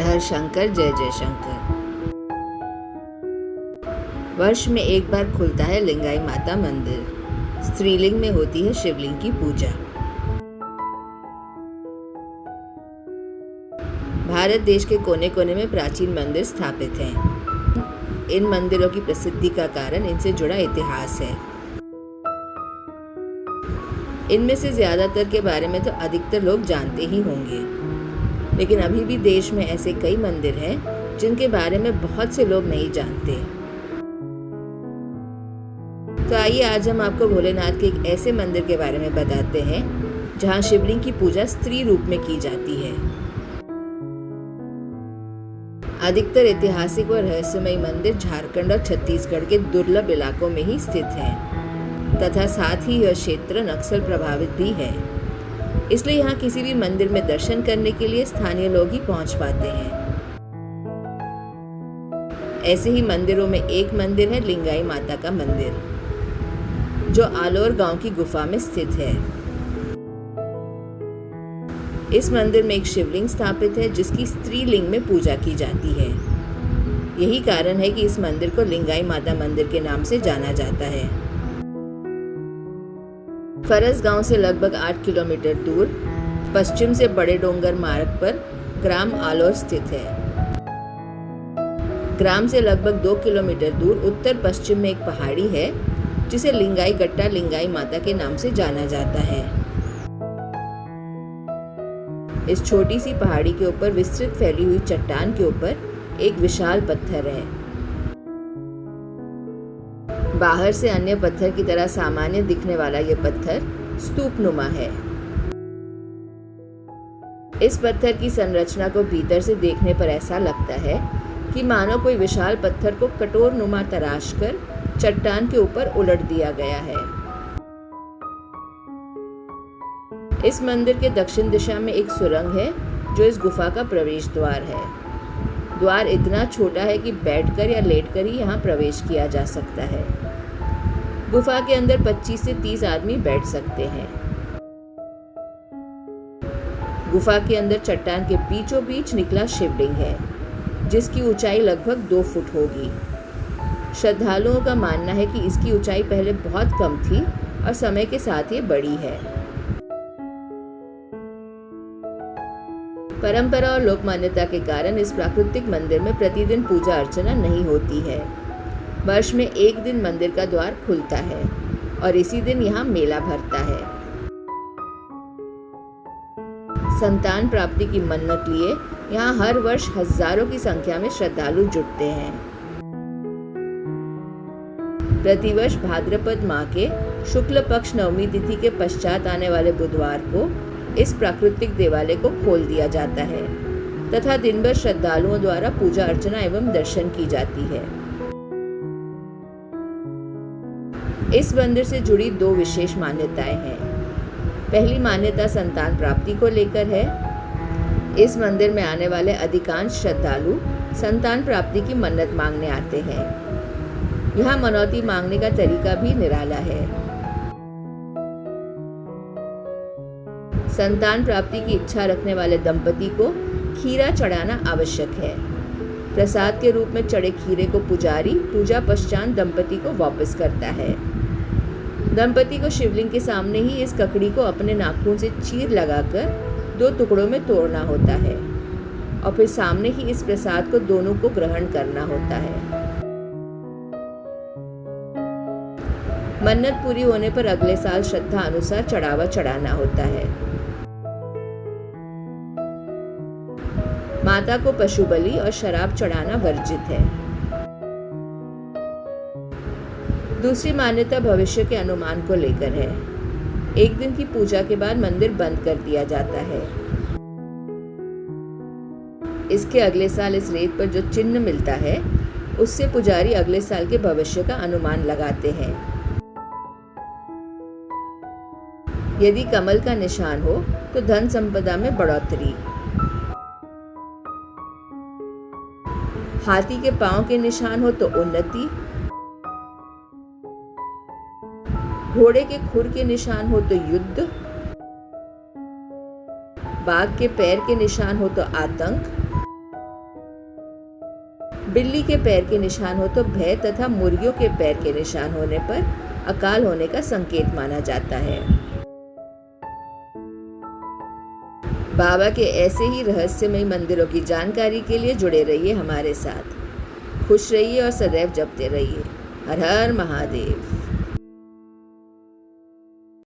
हर शंकर जय जय शंकर। वर्ष में एक बार खुलता है लिंगाई माता मंदिर। स्त्रीलिंग में होती है शिवलिंग की पूजा। भारत देश के कोने कोने में प्राचीन मंदिर स्थापित हैं। इन मंदिरों की प्रसिद्धि का कारण इनसे जुड़ा इतिहास है। इनमें से ज्यादातर के बारे में तो अधिकतर लोग जानते ही होंगे, लेकिन अभी भी देश में ऐसे कई मंदिर हैं जिनके बारे में बहुत से लोग नहीं जानते। तो आइए आज हम आपको भोलेनाथ के एक ऐसे मंदिर के बारे में बताते हैं जहां शिवलिंग की पूजा स्त्री रूप में की जाती है। अधिकतर ऐतिहासिक व रहस्यमयी मंदिर झारखंड और छत्तीसगढ़ के दुर्लभ इलाकों में ही स्थित हैं, तथा साथ ही यह क्षेत्र नक्सल प्रभावित भी है। इसलिए यहाँ किसी भी मंदिर में दर्शन करने के लिए स्थानीय लोग ही पहुँच पाते हैं। ऐसे ही मंदिरों में एक मंदिर है लिंगाई माता का मंदिर, जो आलोर गांव की गुफा में स्थित है। इस मंदिर में एक शिवलिंग स्थापित है जिसकी स्त्रीलिंग में पूजा की जाती है। यही कारण है कि इस मंदिर को लिंगाई माता मंदिर के नाम से जाना जाता है। फरस गांव से लगभग 8 किलोमीटर दूर पश्चिम से बड़े डोंगर मार्ग पर ग्राम आलोर स्थित है। ग्राम से लगभग 2 किलोमीटर दूर उत्तर पश्चिम में एक पहाड़ी है जिसे लिंगाई गट्टा लिंगाई माता के नाम से जाना जाता है। इस छोटी सी पहाड़ी के ऊपर विस्तृत फैली हुई चट्टान के ऊपर एक विशाल पत्थर है। बाहर से अन्य पत्थर की तरह सामान्य दिखने वाला यह पत्थर स्तूपनुमा है। इस पत्थर की संरचना को भीतर से देखने पर ऐसा लगता है कि मानो कोई विशाल पत्थर को कटोर नुमा तराश कर चट्टान के ऊपर उलट दिया गया है। इस मंदिर के दक्षिण दिशा में एक सुरंग है जो इस गुफा का प्रवेश द्वार है। द्वार इतना छोटा है कि बैठकर या लेटकर ही यहाँ प्रवेश किया जा सकता है। गुफा के अंदर 25 से 30 आदमी बैठ सकते हैं। गुफा के अंदर चट्टान के बीचों बीच निकला शिवलिंग है जिसकी ऊंचाई लगभग 2 फुट होगी। श्रद्धालुओं का मानना है कि इसकी ऊंचाई पहले बहुत कम थी और समय के साथ ये बढ़ी है। परंपरा और लोक मान्यता के कारण इस प्राकृतिक मंदिर में प्रतिदिन पूजा अर्चना नहीं होती है। वर्ष में एक दिन मंदिर का द्वार खुलता है और इसी दिन यहाँ मेला भरता है। संतान प्राप्ति की मन्नत लिए यहाँ हर वर्ष हजारों की संख्या में श्रद्धालु जुटते हैं। प्रतिवर्ष भाद्रपद माह के शुक्ल पक्ष नवमी तिथि के पश्चात आने वाले बुधवार को इस प्राकृतिक देवालय को खोल दिया जाता है तथा दिन भर श्रद्धालुओं द्वारा पूजा अर्चना एवं दर्शन की जाती है। इस मंदिर से जुड़ी 2 विशेष मान्यताएं हैं। पहली मान्यता संतान प्राप्ति को लेकर है। इस मंदिर में आने वाले अधिकांश श्रद्धालु संतान प्राप्ति की मन्नत मांगने आते हैं। यहाँ मनौती मांगने का तरीका भी निराला है। संतान प्राप्ति की इच्छा रखने वाले दंपति को खीरा चढ़ाना आवश्यक है। प्रसाद के रूप में चढ़े खीरे को पुजारी पूजा पश्चात दंपति को वापस करता है। दंपति को शिवलिंग के सामने ही इस ककड़ी को अपने नाखून से चीर लगाकर 2 टुकड़ों में तोड़ना होता है और फिर सामने ही इस प्रसाद को दोनों को ग्रहण करना होता है। मन्नत पूरी होने पर अगले साल श्रद्धा अनुसार चढ़ावा चढ़ाना होता है। माता को पशु बलि और शराब चढ़ाना वर्जित है। दूसरी मान्यता भविष्य के अनुमान को लेकर है। एक दिन की पूजा के बाद मंदिर बंद कर दिया जाता है। इसके अगले साल इस रेत पर जो चिन्ह मिलता है उससे पुजारी अगले साल के भविष्य का अनुमान लगाते हैं। यदि कमल का निशान हो तो धन संपदा में बढ़ोतरी, हाथी के पांव के निशान हो तो उन्नति, घोड़े के खुर के निशान हो तो युद्ध, बाघ के पैर के निशान हो तो आतंक, बिल्ली के पैर के निशान हो तो भय तथा मुर्गियों के पैर के निशान होने पर अकाल होने का संकेत माना जाता है। बाबा के ऐसे ही रहस्यमयी मंदिरों की जानकारी के लिए जुड़े रहिए हमारे साथ। खुश रहिए और सदैव जपते रहिए। हर हर महादेव।